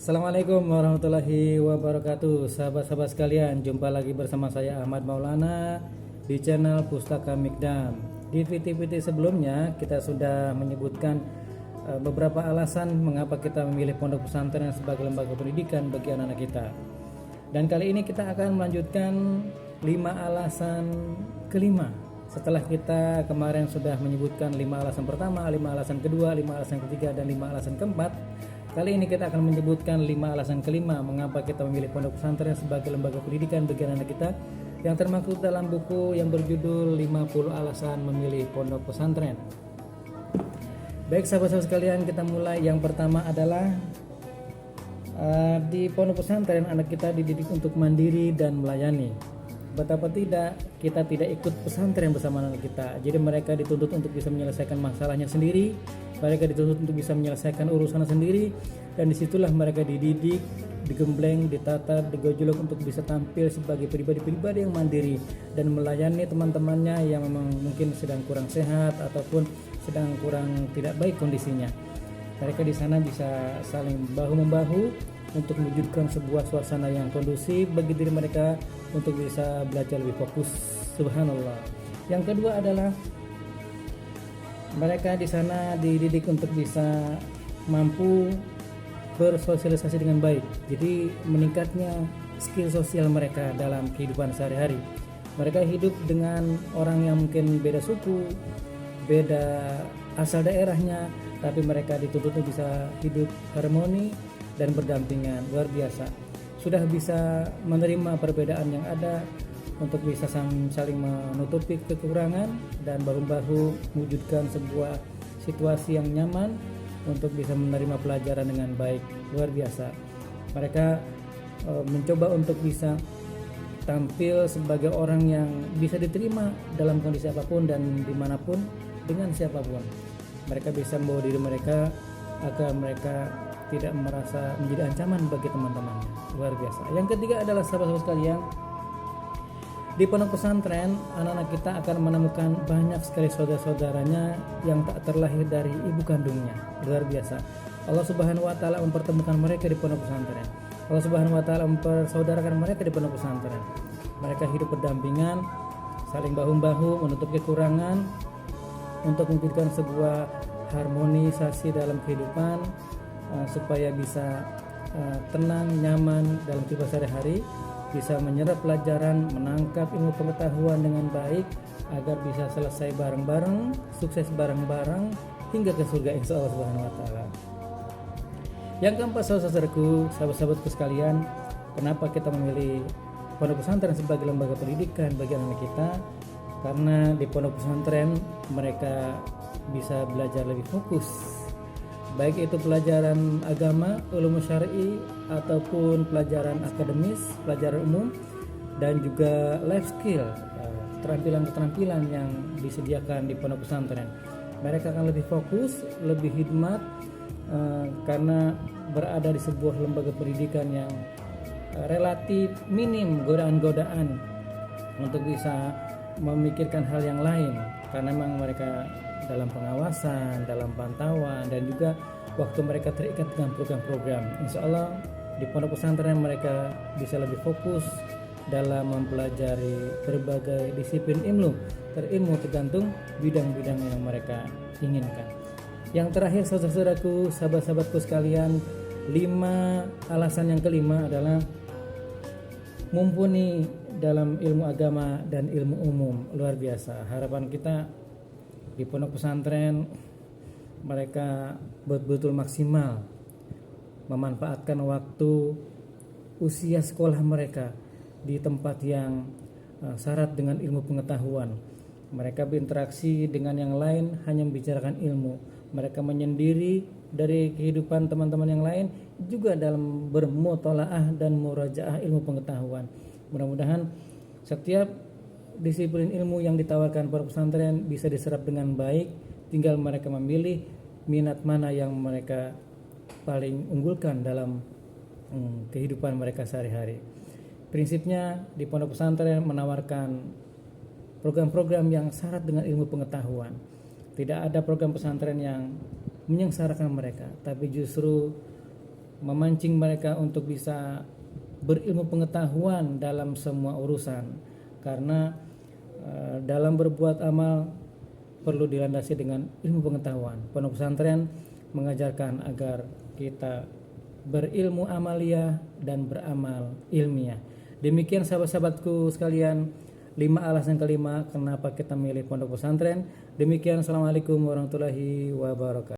Assalamualaikum warahmatullahi wabarakatuh. Sahabat-sahabat sekalian, jumpa lagi bersama saya Ahmad Maulana di channel Pustaka Mikdam. Di video-video sebelumnya kita sudah menyebutkan beberapa alasan mengapa kita memilih pondok pesantren sebagai lembaga pendidikan bagi anak-anak kita. Dan kali ini kita akan melanjutkan 5 alasan kelima. Setelah kita kemarin sudah menyebutkan 5 alasan pertama, 5 alasan kedua, 5 alasan ketiga, dan 5 alasan keempat, kali ini kita akan menyebutkan 5 alasan kelima mengapa kita memilih pondok pesantren sebagai lembaga pendidikan bagi anak kita, yang termaktub dalam buku yang berjudul 50 alasan memilih pondok pesantren. Baik sahabat-sahabat sekalian, kita mulai. Yang pertama adalah di pondok pesantren anak kita dididik untuk mandiri dan melayani. Betapa tidak kita tidak ikut pesantren bersama anak kita. Jadi mereka dituntut untuk bisa menyelesaikan masalahnya sendiri, mereka dituntut untuk bisa menyelesaikan urusan sendiri, dan disitulah mereka dididik, digembleng, ditata, digojolok untuk bisa tampil sebagai pribadi-pribadi yang mandiri dan melayani teman-temannya yang memang mungkin sedang kurang sehat ataupun sedang kurang tidak baik kondisinya. Mereka di sana bisa saling bahu-membahu untuk mewujudkan sebuah suasana yang kondusif bagi diri mereka untuk bisa belajar lebih fokus. Subhanallah. Yang kedua adalah mereka di sana dididik untuk bisa mampu bersosialisasi dengan baik. Jadi meningkatnya skill sosial mereka dalam kehidupan sehari-hari. Mereka hidup dengan orang yang mungkin beda suku, beda asal daerahnya, tapi mereka dituntut untuk bisa hidup harmoni dan berdampingan. Luar biasa. Sudah bisa menerima perbedaan yang ada untuk bisa saling menutupi kekurangan dan bahu-bahu mewujudkan sebuah situasi yang nyaman untuk bisa menerima pelajaran dengan baik. Luar biasa. Mereka mencoba untuk bisa tampil sebagai orang yang bisa diterima dalam kondisi apapun dan dimanapun dengan siapapun. Mereka bisa membawa diri mereka agar mereka tidak merasa menjadi ancaman bagi teman-temannya. Luar biasa. Yang ketiga adalah sahabat-sahabat sekalian, di pondok pesantren anak-anak kita akan menemukan banyak sekali saudara-saudaranya yang tak terlahir dari ibu kandungnya. Luar biasa. Allah Subhanahu wa taala mempertemukan mereka di pondok pesantren. Allah Subhanahu wa taala mempersaudarakan mereka di pondok pesantren. Mereka hidup berdampingan, saling bahu-bahu, menutup kekurangan untuk memberikan sebuah harmonisasi dalam kehidupan, supaya bisa tenang, nyaman dalam kehidupan sehari-hari, bisa menyerap pelajaran, menangkap ilmu pengetahuan dengan baik agar bisa selesai bareng-bareng, sukses bareng-bareng hingga ke surga insya Allah Subhanahu wa taala. Yang keempat, saudara-saudaraku, sahabat-sahabatku sekalian, kenapa kita memilih pondok pesantren sebagai lembaga pendidikan bagi anak kita? Karena di pondok pesantren mereka bisa belajar lebih fokus, baik itu pelajaran agama, ulum syar'i, ataupun pelajaran akademis, pelajaran umum, dan juga life skill, keterampilan-keterampilan yang disediakan di pondok pesantren. Mereka akan lebih fokus, lebih hikmat, karena berada di sebuah lembaga pendidikan yang relatif minim godaan-godaan untuk bisa memikirkan hal yang lain, karena memang mereka dalam pengawasan, dalam pantauan, dan juga waktu mereka terikat dengan program-program. Insya Allah di pondok pesantren mereka bisa lebih fokus dalam mempelajari berbagai disiplin ilmu tergantung bidang-bidang yang mereka inginkan. Yang terakhir saudara-saudaraku, sahabat-sahabatku sekalian, 5 alasan yang kelima adalah mumpuni dalam ilmu agama dan ilmu umum. Luar biasa. Harapan kita di pondok pesantren mereka betul-betul maksimal memanfaatkan waktu usia sekolah mereka di tempat yang syarat dengan ilmu pengetahuan. Mereka berinteraksi dengan yang lain hanya membicarakan ilmu. Mereka menyendiri dari kehidupan teman-teman yang lain juga dalam bermutolaah dan murajaah ilmu pengetahuan. Mudah-mudahan setiap disiplin ilmu yang ditawarkan pondok pesantren bisa diserap dengan baik. Tinggal mereka memilih minat mana yang mereka paling unggulkan dalam kehidupan mereka sehari-hari. Prinsipnya di pondok pesantren menawarkan program-program yang syarat dengan ilmu pengetahuan. Tidak ada program pesantren yang menyengsarakan mereka, tapi justru memancing mereka untuk bisa berilmu pengetahuan dalam semua urusan, karena dalam berbuat amal perlu dilandasi dengan ilmu pengetahuan. Pondok pesantren mengajarkan agar kita berilmu amalia dan beramal ilmiah. Demikian sahabat-sahabatku sekalian, 5 alasan kelima kenapa kita milih pondok pesantren. Demikian, assalamualaikum warahmatullahi wabarakatuh.